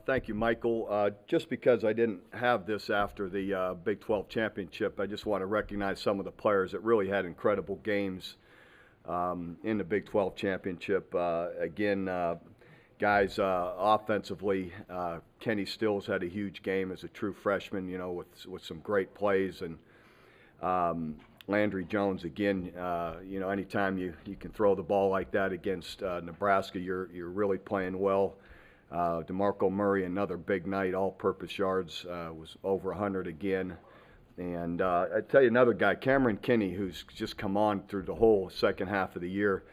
Thank you, Michael. Just because I didn't have this after the Big 12 championship, I just want to recognize some of the players that really had incredible games in the Big 12 championship. Guys, offensively, Kenny Stills had a huge game as a true freshman, with some great plays. And Landry Jones, again, anytime you can throw the ball like that against Nebraska, you're really playing well. DeMarco Murray, another big night, all-purpose yards, was over 100 again. And I tell you another guy, Cameron Kinney, who's just come on through the whole second half of the year,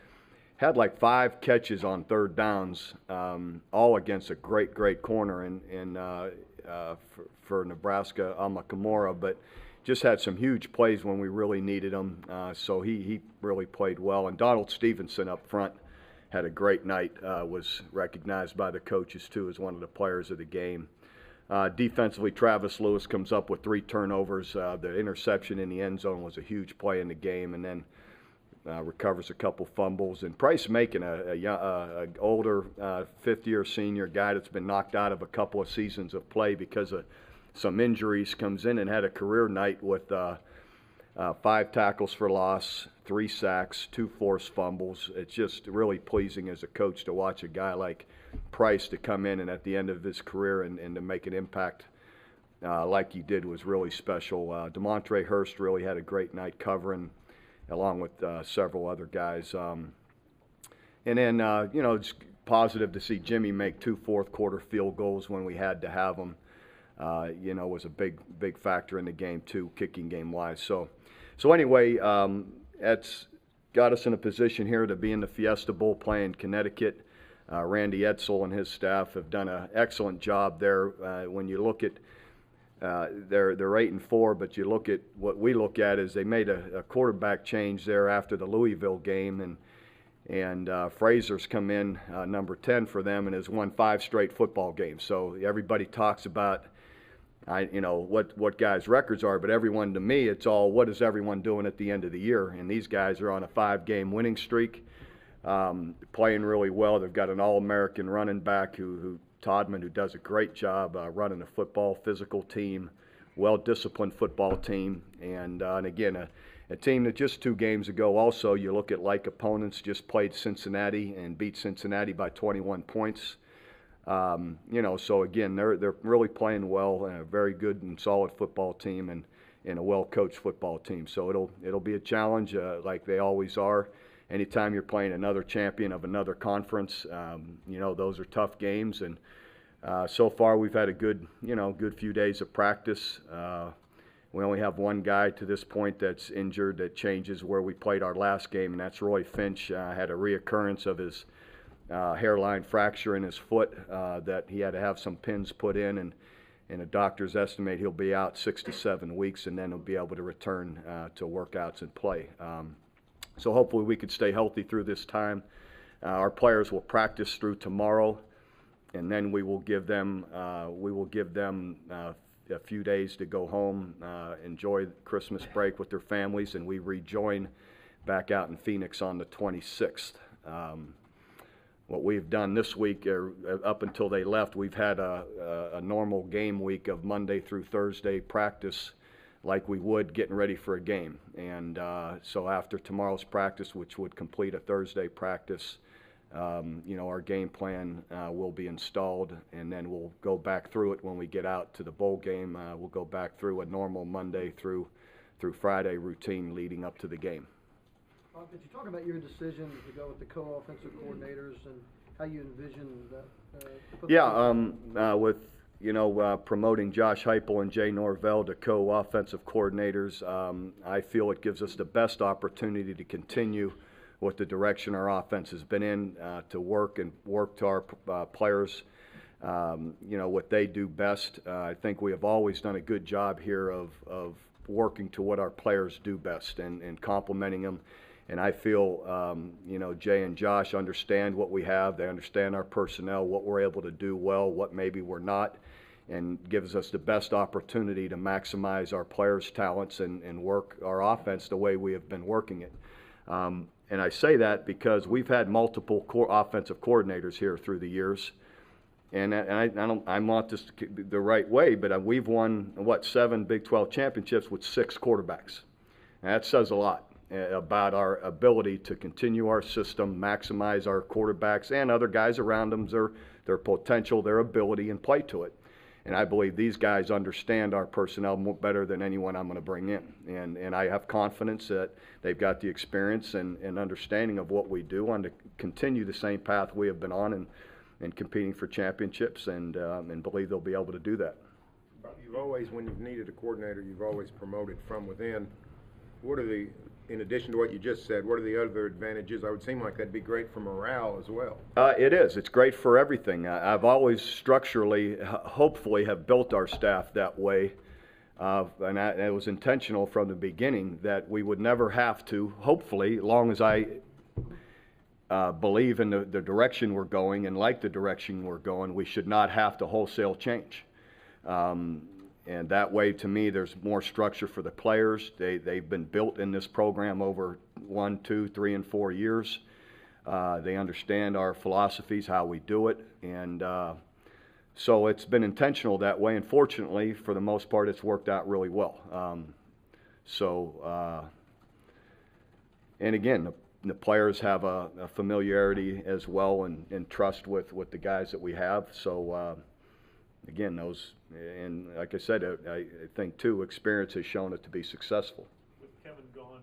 had like 5 catches on third downs, all against a great corner for Nebraska, Kamara, but just had some huge plays when we really needed him. So he really played well. And Donald Stevenson up front had a great night, was recognized by the coaches too as one of the players of the game. Defensively, Travis Lewis comes up with 3 turnovers. The interception in the end zone was a huge play in the game, and then recovers a couple fumbles. And Price Macon, a older fifth-year senior guy that's been knocked out of a couple of seasons of play because of some injuries, comes in and had a career night with 5 tackles for loss, 3 sacks, 2 forced fumbles. It's just really pleasing as a coach to watch a guy like Price to come in and at the end of his career and to make an impact like he did was really special. DeMontre Hurst really had a great night covering, along with several other guys. And then, it's positive to see Jimmy make 2 fourth-quarter field goals when we had to have them. Was a big factor in the game too, kicking game-wise. So anyway, that's got us in a position here to be in the Fiesta Bowl playing Connecticut. Randy Edsel and his staff have done an excellent job there. When you look at they're 8-4, but you look at what we look at is they made a quarterback change there after the Louisville game, and Fraser's come in number 10 for them and has won 5 straight football games. So everybody talks about what guys' records are, but everyone, to me, it's all what is everyone doing at the end of the year. And these guys are on a 5-game winning streak, playing really well. They've got an All-American running back who Todman, who does a great job running a football, physical team, well-disciplined football team. And again, a team that just 2 games ago also, you look at like opponents, just played Cincinnati and beat Cincinnati by 21 points. So again, they're really playing well, and a very good and solid football team, and a well-coached football team. So it'll be a challenge, like they always are. Anytime you're playing another champion of another conference, those are tough games. And so far we've had a good few days of practice. We only have one guy to this point that's injured that changes where we played our last game, and that's Roy Finch. Had a reoccurrence of his hairline fracture in his foot that he had to have some pins put in, and the doctors estimate he'll be out 6 to 7 weeks, and then he'll be able to return to workouts and play. So hopefully we could stay healthy through this time. Our players will practice through tomorrow, and then we will give them a few days to go home, enjoy Christmas break with their families, and we rejoin back out in Phoenix on the 26th. What we've done this week, up until they left, we've had a normal game week of Monday through Thursday practice like we would getting ready for a game. And so after tomorrow's practice, which would complete a Thursday practice, our game plan will be installed, and then we'll go back through it when we get out to the bowl game. We'll go back through a normal Monday through Friday routine leading up to the game. Could you talk about your decision to go with the co-offensive coordinators and how you envision that? With promoting Josh Heupel and Jay Norvell to co-offensive coordinators, I feel it gives us the best opportunity to continue with the direction our offense has been in, to work to our players, what they do best. I think we have always done a good job here of working to what our players do best and complimenting them. And I feel, Jay and Josh understand what we have. They understand our personnel, what we're able to do well, what maybe we're not, and gives us the best opportunity to maximize our players' talents and work our offense the way we have been working it. And I say that because we've had multiple offensive coordinators here through the years. And I want this to be the right way, but we've won, 7 Big 12 championships with 6 quarterbacks. And that says a lot about our ability to continue our system, maximize our quarterbacks and other guys around them, their potential, their ability, and play to it. And I believe these guys understand our personnel better than anyone I'm going to bring in. And I have confidence that they've got the experience and understanding of what we do on to continue the same path we have been on and competing for championships, and believe they'll be able to do that. You've always, when you've needed a coordinator, you've always promoted from within. What are in addition to what you just said, what are the other advantages? I would seem like that'd be great for morale as well. It is. It's great for everything. I've always structurally, hopefully, have built our staff that way. And it was intentional from the beginning that we would never have to, hopefully, as long as I believe in the direction we're going and like the direction we're going, we should not have to wholesale change. And that way, to me, there's more structure for the players. They've been built in this program over 1, 2, 3, and 4 years. They understand our philosophies, how we do it, and so it's been intentional that way. And fortunately, for the most part, it's worked out really well. And again, the players have a familiarity as well and trust with the guys that we have. So again, and like I said, I think too, experience has shown it to be successful. With Kevin gone,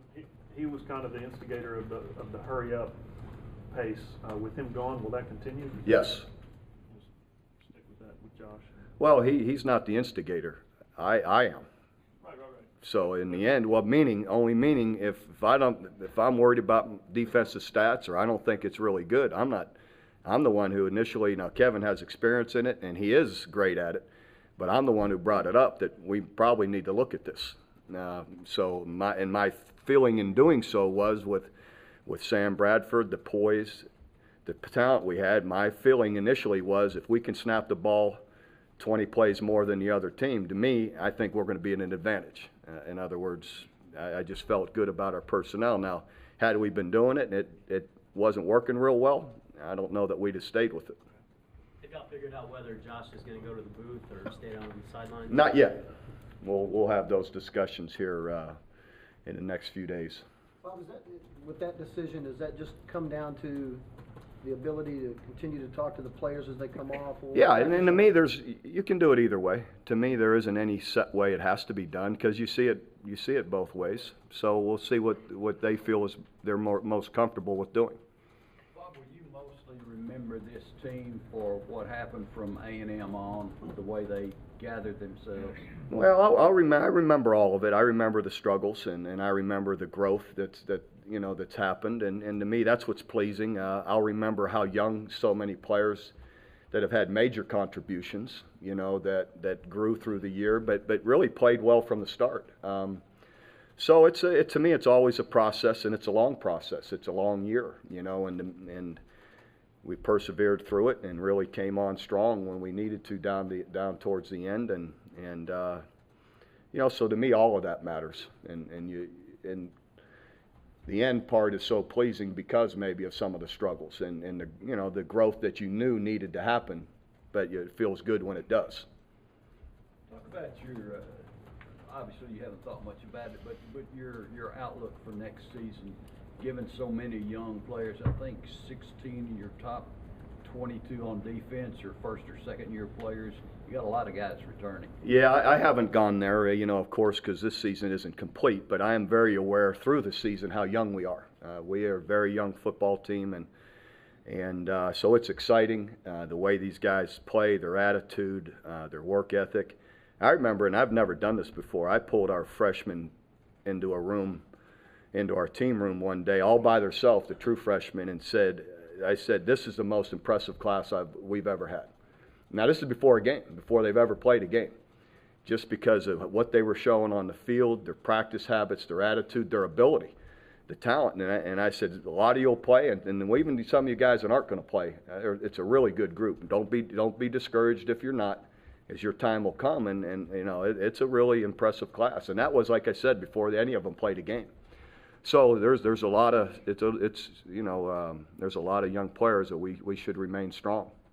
he was kind of the instigator of the hurry up pace. With him gone, will that continue? Yes. We'll stick with that with Josh. Well, he's not the instigator. I am. Right. So in the end, only meaning if I'm worried about defensive stats or I don't think it's really good, I'm the one who initially, now Kevin has experience in it and he is great at it, but I'm the one who brought it up that we probably need to look at this. So my feeling in doing so was with Sam Bradford, the poise, the talent we had, my feeling initially was if we can snap the ball 20 plays more than the other team, to me, I think we're going to be in an advantage. In other words, I just felt good about our personnel. Now, had we been doing it and it wasn't working real well, I don't know that we'd have stayed with it. Have y'all figured out whether Josh is going to go to the booth or stay down on the sidelines? Not yet. We'll have those discussions here in the next few days. Bob, with that decision, does that just come down to the ability to continue to talk to the players as they come off? Yeah, and to me, you can do it either way. To me, there isn't any set way it has to be done because you see it both ways. So we'll see what they feel is they're most comfortable with doing. Bob, will you mostly remember this team for what happened from A&M on, the way they gathered themselves? Well, I remember all of it. I remember the struggles and I remember the growth that's happened, and to me that's what's pleasing. I'll remember how young so many players that have had major contributions, that grew through the year, but really played well from the start. So to me it's always a process, and it's a long process. It's a long year, and we persevered through it and really came on strong when we needed to down towards the end, and so to me all of that matters, and the end part is so pleasing because maybe of some of the struggles and the growth that you knew needed to happen, but it feels good when it does. Talk about your, obviously you haven't thought much about it, but your outlook for next season, given so many young players. I think 16 of your top 22 on defense are first or second year players. You got a lot of guys returning. Yeah, I haven't gone there, of course, because this season isn't complete, but I am very aware through the season how young we are. We are a very young football team, and so it's exciting, the way these guys play, their attitude, their work ethic. I remember, and I've never done this before, I pulled our freshmen into our team room one day, all by themselves, the true freshmen, and I said, this is the most impressive class we've ever had. Now, this is before a game, before they've ever played a game, just because of what they were showing on the field, their practice habits, their attitude, their ability, the talent. And I said, a lot of you will play, and even some of you guys that aren't going to play, it's a really good group. Don't be discouraged if you're not, as your time will come. And it's a really impressive class. And that was, like I said, before any of them played a game. So there's a lot of there's a lot of young players that we should remain strong.